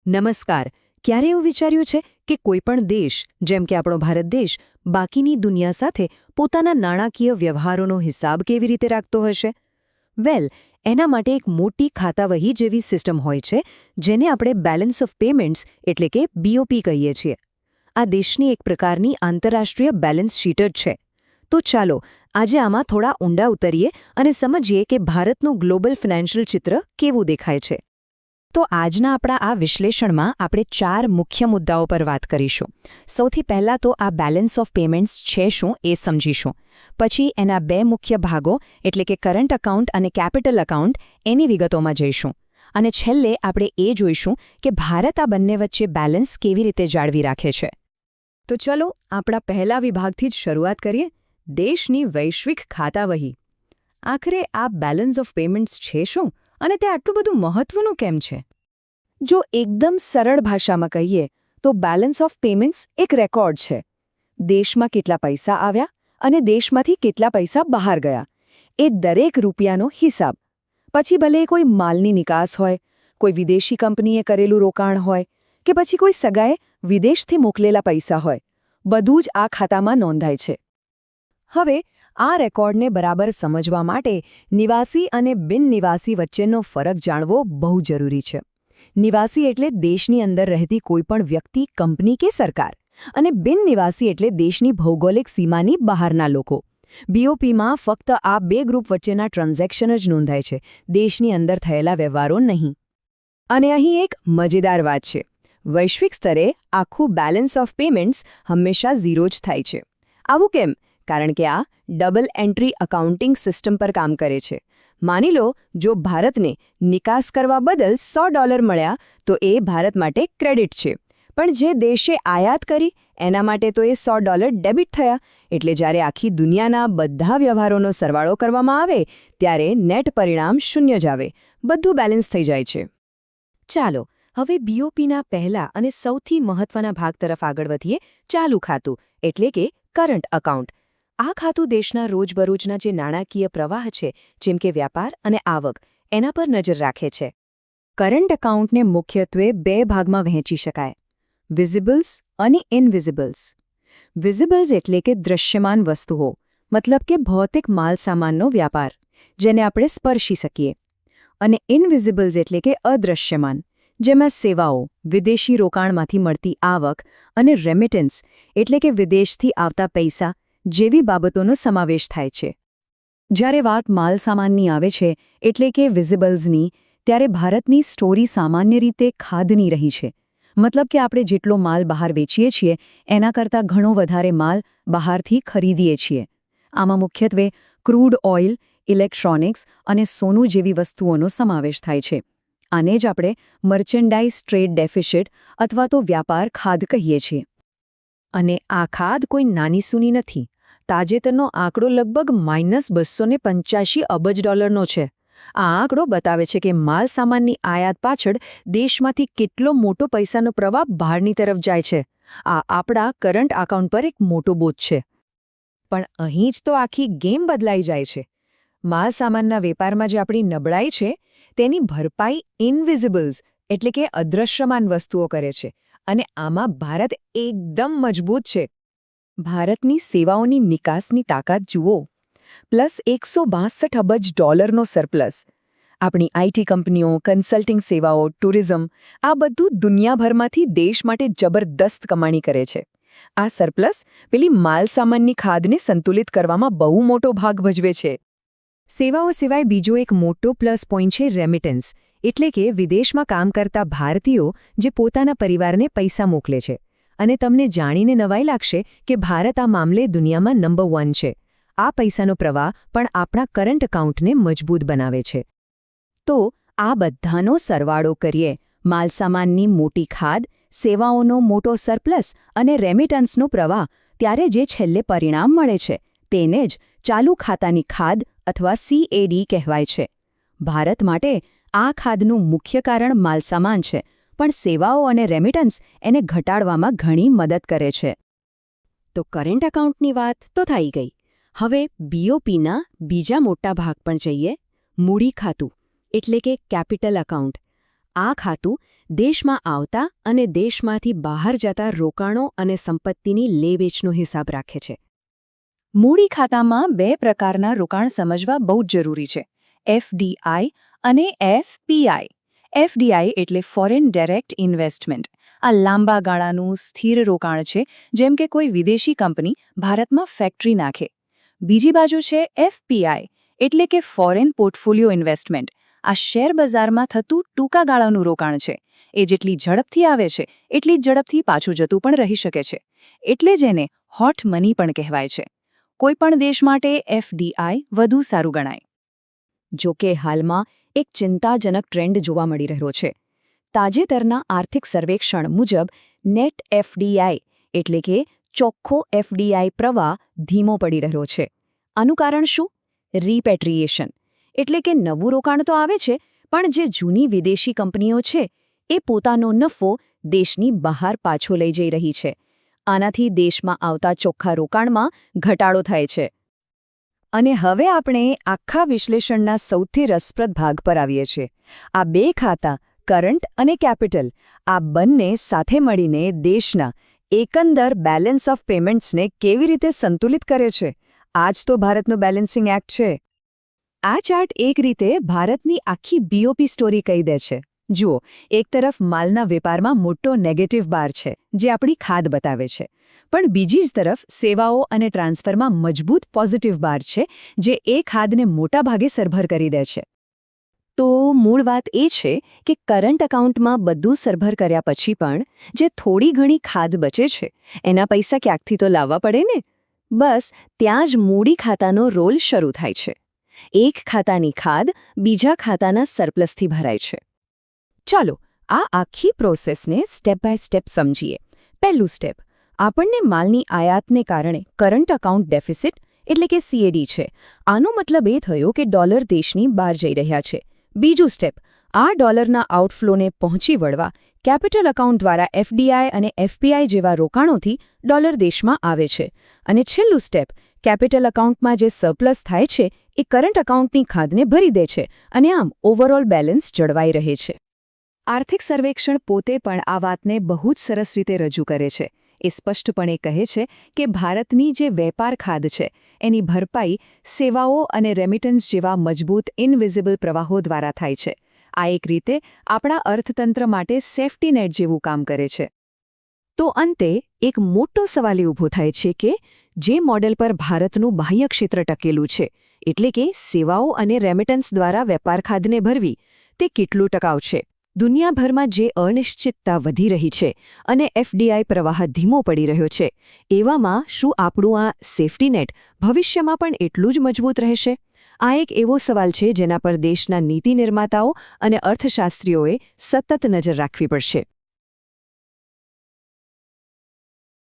નમસ્કાર. ક્યારે એવું વિચાર્યું છે કે કોઈપણ દેશ જેમ કે આપણો ભારત દેશ બાકીની દુનિયા સાથે પોતાના નાણાકીય વ્યવહારોનો હિસાબ કેવી રીતે રાખતો હશે? એના માટે એક મોટી ખાતાવહી જેવી સિસ્ટમ હોય છે જેને આપણે બેલેન્સ ઓફ પેમેન્ટ્સ એટલે કે બીઓપી કહીએ છીએ. આ દેશની એક પ્રકારની આંતરરાષ્ટ્રીય બેલેન્સ શીટ જ છે. તો ચાલો આજે આમાં થોડા ઊંડા ઉતરીએ અને સમજીએ કે ભારતનું ગ્લોબલ ફાઇનાન્શિયલ ચિત્ર કેવું દેખાય છે. તો આજના આપણા આ વિશ્લેષણમાં આપણે 4 મુખ્ય મુદ્દાઓ પર વાત કરીશું. સૌથી પહેલાં તો આ બેલેન્સ ઓફ પેમેન્ટ્સ છે શું એ સમજીશું. પછી એના 2 મુખ્ય ભાગો એટલે કે કરન્ટ એકાઉન્ટ અને કેપિટલ એકાઉન્ટ એની વિગતોમાં જઈશું. અને છેલ્લે આપણે એ જોઈશું કે ભારત આ બંને વચ્ચે બેલેન્સ કેવી રીતે જાળવી રાખે છે. તો ચલો આપણા પહેલા વિભાગથી જ શરૂઆત કરીએ. દેશની વૈશ્વિક ખાતાવહી. આખરે આ બેલેન્સ ઓફ પેમેન્ટ્સ છે શું? અને તે આટલું બધું મહત્વનું કેમ છે? જો એકદમ સરળ ભાષામાં કહીએ તો બેલેન્સ ઓફ પેમેન્ટ્સ એક રેકોર્ડ છે. દેશમાં કેટલા પૈસા આવ્યા અને દેશમાંથી કેટલા પૈસા બહાર ગયા એ દરેક રૂપિયાનો હિસાબ. પછી ભલે કોઈ માલની નિકાસ હોય, કોઈ વિદેશી કંપનીએ કરેલું રોકાણ હોય કે પછી કોઈ સગાએ વિદેશથી મોકલેલા પૈસા હોય, બધું જ આ ખાતામાં નોંધાય છે. હવે આ રેકોર્ડને બરાબર સમજવા માટે નિવાસી અને બિનનિવાસી વચ્ચેનો ફરક જાણવો બહુ જરૂરી છે. નિવાસી એટલે દેશની અંદર રહેતી કોઈપણ વ્યક્તિ, કંપની કે સરકાર, અને બિનનિવાસી એટલે દેશની ભૌગોલિક સીમાની બહારના લોકો. બીઓપીમાં ફક્ત આ 2 ગ્રુપ વચ્ચેના ટ્રાન્ઝેક્શન જ નોંધાય છે, દેશની અંદર થયેલા વ્યવહારો નહીં. અને અહીં એક મજેદાર વાત છે. વૈશ્વિક સ્તરે આખું બેલેન્સ ઓફ પેમેન્ટ્સ હંમેશા ઝીરો જ થાય છે. આવું કેમ? કારણ કે આ ડબલ એન્ટ્રી અકાઉન્ટિંગ સિસ્ટમ પર કામ કરે છે. માની લો જો ભારતને નિકાસ કરવા બદલ $100 મળ્યા તો એ ભારત માટે ક્રેડિટ છે. પણ જે દેશે આયાત કરી એના માટે તો એ $100 ડેબિટ થયા. એટલે જ્યારે આખી દુનિયાના બધા વ્યવહારોનો સરવાળો કરવામાં આવે ત્યારે નેટ પરિણામ શૂન્ય જ આવે. બધું બેલેન્સ થઈ જાય છે. ચાલો હવે બીઓપીના પહેલા અને સૌથી મહત્વના ભાગ તરફ આગળ વધીએ. ચાલુ ખાતું એટલે કે કરન્ટ એકાઉન્ટ. આ ખાતું દેશના રોજબરોજના જે નાણાકીય પ્રવાહ છે જેમ કે વ્યાપાર અને આવક એના પર નજર રાખે છે. કરન્ટ એકાઉન્ટને મુખ્યત્વે 2 ભાગમાં વહેંચી શકાય: વિઝિબલ્સ અને ઇનવિઝિબલ્સ. વિઝિબલ્સ એટલે કે દૃશ્યમાન વસ્તુઓ, મતલબ કે ભૌતિક માલસામાનનો વ્યાપાર, જેને આપણે સ્પર્શી શકીએ. અને ઇનવિઝિબલ્સ એટલે કે અદૃશ્યમાન, જેમાં સેવાઓ, વિદેશી રોકાણમાંથી મળતી આવક અને રેમિટન્સ એટલે કે વિદેશથી આવતા પૈસા જેવી બાબતોનો સમાવેશ થાય છે. જ્યારે વાત માલસામાનની આવે છે એટલે કે વિઝિબલ્સની, ત્યારે ભારતની સ્ટોરી સામાન્ય રીતે ખાદ્યની રહી છે. મતલબ કે આપણે જેટલો માલ બહાર વેચીએ છીએ એના કરતાં ઘણો વધારે માલ બહારથી ખરીદીએ છીએ. આમાં મુખ્યત્વે ક્રૂડ ઓઇલ, ઇલેક્ટ્રોનિક્સ અને સોનું જેવી વસ્તુઓનો સમાવેશ થાય છે. આને જ આપણે મર્ચેન્ડાઇઝ ટ્રેડ ડેફિસિટ અથવા તો વ્યાપાર ખાધ કહીએ છીએ. અને આ ખાધ કોઈ નાની સૂની નથી. તાજેતરનો આંકડો લગભગ -$285 અબજ છે. આ આંકડો બતાવે છે કે માલસામાનની આયાત પાછળ દેશમાંથી કેટલો મોટો પૈસાનો પ્રવાહ બહારની તરફ જાય છે. આ આપણા કરન્ટ એકાઉન્ટ પર એક મોટો બોજ છે. પણ અહીં જ તો આખી ગેમ બદલાઈ જાય છે. માલસામાનના વેપારમાં જે આપણી નબળાઈ છે તેની ભરપાઈ ઇનવિઝિબલ્સ એટલે કે અદૃશ્યમાન વસ્તુઓ કરે છે. અને આમાં ભારત એકદમ મજબૂત છે. ભારતની સેવાઓની નિકાસની તાકાત જુઓ. +162 અબજ ડોલરનો સરપ્લસ. આપણી આઈટી કંપનીઓ, કન્સલ્ટિંગ સેવાઓ, ટુરિઝમ આ બધું દુનિયાભરમાંથી દેશ માટે જબરદસ્ત કમાણી કરે છે. આ સરપ્લસ પેલી માલસામાનની ખાધને સંતુલિત કરવામાં બહુ મોટો ભાગ ભજવે છે. સેવાઓ સિવાય બીજો એક મોટો પ્લસ પોઈન્ટ છે રેમિટન્સ, એટલે કે વિદેશમાં કામ કરતા ભારતીયો જે પોતાના પરિવારને પૈસા મોકલે છે. અને તમને જાણીને નવાઈ લાગશે કે ભારત આ મામલે દુનિયામાં નંબર 1 છે. આ પૈસાનો પ્રવાહ પણ આપણા કરન્ટ એકાઉન્ટને મજબૂત બનાવે છે. તો આ બધાનો સરવાળો કરીએ. માલસામાનની મોટી ખાધ, સેવાઓનો મોટો સરપ્લસ અને રેમિટન્સનો પ્રવાહ, ત્યારે જે છેલ્લે પરિણામ મળે છે તેને જ ચાલુ ખાતાની ખાધ અથવા CAD કહેવાય છે. ભારત માટે આ ખાધનું મુખ્ય કારણ માલસામાન છે, પણ સેવાઓ અને રેમિટન્સ એને ઘટાડવામાં ઘણી મદદ કરે છે. તો કરન્ટ એકાઉન્ટની વાત તો થઈ ગઈ. હવે બીઓપીના બીજા મોટા ભાગ પર જઈએ. મૂડી ખાતું એટલે કે કેપિટલ એકાઉન્ટ. આ ખાતું દેશમાં આવતા અને દેશમાંથી બહાર જતા રોકાણો અને સંપત્તિની લે-વેચનો હિસાબ રાખે છે. મૂડી ખાતામાં બે પ્રકારના રોકાણ સમજવા બહુ જ જરૂરી છે, એફડીઆઈ અને એફપીઆઈ. એફડીઆઈ એટલે ફોરેન ડાયરેક્ટ ઇન્વેસ્ટમેન્ટ. આ લાંબા ગાળાનું સ્થિર રોકાણ છે, જેમ કે કોઈ વિદેશી કંપની ભારતમાં ફેક્ટરી નાખે. બીજી બાજુ છે એફપીઆઈ એટલે કે ફોરેન પોર્ટફોલિયો ઇન્વેસ્ટમેન્ટ. આ શેર બજારમાં થતું ટૂંકા ગાળાનું રોકાણ છે. એ જેટલી ઝડપથી આવે છે એટલી જ ઝડપથી પાછું જતું પણ રહી શકે છે. એટલે જ એને હોટ મની પણ કહેવાય છે. કોઈપણ દેશ માટે એફડીઆઈ વધુ સારું ગણાય. જો કે હાલમાં એક ચિંતાજનક ટ્રેન્ડ જોવા મળી રહ્યો છે. તાજેતરના આર્થિક સર્વેક્ષણ મુજબ નેટ એફડીઆઈ એટલે કે ચોખ્ખો એફડીઆઈ પ્રવાહ ધીમો પડી રહ્યો છે. આનું કારણ શું? રિપેટ્રિએશન એટલે કે નવું રોકાણ તો આવે છે, પણ જે જૂની વિદેશી કંપનીઓ છે એ પોતાનો નફો દેશની બહાર પાછો લઈ જઈ રહી છે. આનાથી દેશમાં આવતા ચોખ્ખા રોકાણમાં ઘટાડો થાય છે. અને હવે આપણે આખા વિશ્લેષણના સૌથી રસપ્રદ ભાગ પર આવીએ છીએ. આ બે ખાતા, કરન્ટ અને કેપિટલ, આ બંને સાથે મળીને દેશના એકંદર બેલેન્સ ઓફ પેમેન્ટ્સને કેવી રીતે સંતુલિત કરે છે. આ જ તો ભારતનો બેલેન્સિંગ એક્ટ છે. આ ચાર્ટ એક રીતે ભારતની આખી બીઓપી સ્ટોરી કહી દે છે. જુઓ, એક તરફ માલના વેપારમાં મોટો નેગેટિવ બાર છે, જે આપણી ખાધ બતાવે છે. પણ બીજી જ તરફ સેવાઓ અને ટ્રાન્સફરમાં મજબૂત પોઝિટિવ બાર છે, જે એ ખાધને મોટા ભાગે સરભર કરી દે છે. તો મૂળ વાત એ છે કે કરન્ટ એકાઉન્ટમાં બધું સરભર કર્યા પછી પણ જે થોડી ઘણી ખાધ બચે છે, એના પૈસા ક્યાંકથી તો લાવવા પડે ને? બસ ત્યાં જ મૂડી ખાતાનો રોલ શરૂ થાય છે. એક ખાતાની ખાધ બીજા ખાતાના સરપ્લસથી ભરાય છે. ચાલો આ આખી પ્રોસેસને સ્ટેપ બાય સ્ટેપ સમજીએ. પહેલું સ્ટેપ, આપણને માલની આયાતને કારણે કરન્ટ એકાઉન્ટ ડેફિસિટ એટલે કે સીએડી છે. આનો મતલબ એ થયો કે ડોલર દેશની બહાર જઈ રહ્યા છે. બીજું સ્ટેપ, આ ડોલરના આઉટફ્લોને પહોંચી વળવા કેપિટલ એકાઉન્ટ દ્વારા એફડીઆઈ અને એફપીઆઈ જેવા રોકાણોથી ડોલર દેશમાં આવે છે. અને છેલ્લું સ્ટેપ, કેપિટલ એકાઉન્ટમાં જે સરપ્લસ થાય છે એ કરન્ટ એકાઉન્ટની ખાધને ભરી દે છે અને આમ ઓવરઓલ બેલેન્સ જળવાઈ રહે છે. આર્થિક સર્વેક્ષણ પોતે પણ આ વાતને બહુ જ સરસ રીતે રજૂ કરે છે. એ સ્પષ્ટપણે કહે છે કે ભારતની જે વેપાર ખાધ છે એની ભરપાઈ સેવાઓ અને રેમિટન્સ જેવા મજબૂત ઇનવિઝિબલ પ્રવાહો દ્વારા થાય છે. આ એક રીતે આપણા અર્થતંત્ર માટે સેફ્ટી નેટ જેવું કામ કરે છે. તો અંતે એક મોટો સવાલ ઊભો થાય છે કે જે મોડેલ પર ભારતનું બાહ્ય ક્ષેત્ર ટકેલું છે, એટલે કે સેવાઓ અને રેમિટન્સ દ્વારા વેપાર ખાધને ભરવી, તે કેટલું ટકાઉ છે? દુનિયાભરમાં જે અનિશ્ચિતતા વધી રહી છે અને એફડીઆઈ પ્રવાહ ધીમો પડી રહ્યો છે, એવામાં શું આપણું આ સેફ્ટી નેટ ભવિષ્યમાં પણ એટલું જ મજબૂત રહેશે? આ એક એવો સવાલ છે જેના પર દેશના નીતિ નિર્માતાઓ અને અર્થશાસ્ત્રીઓએ સતત નજર રાખવી પડશે.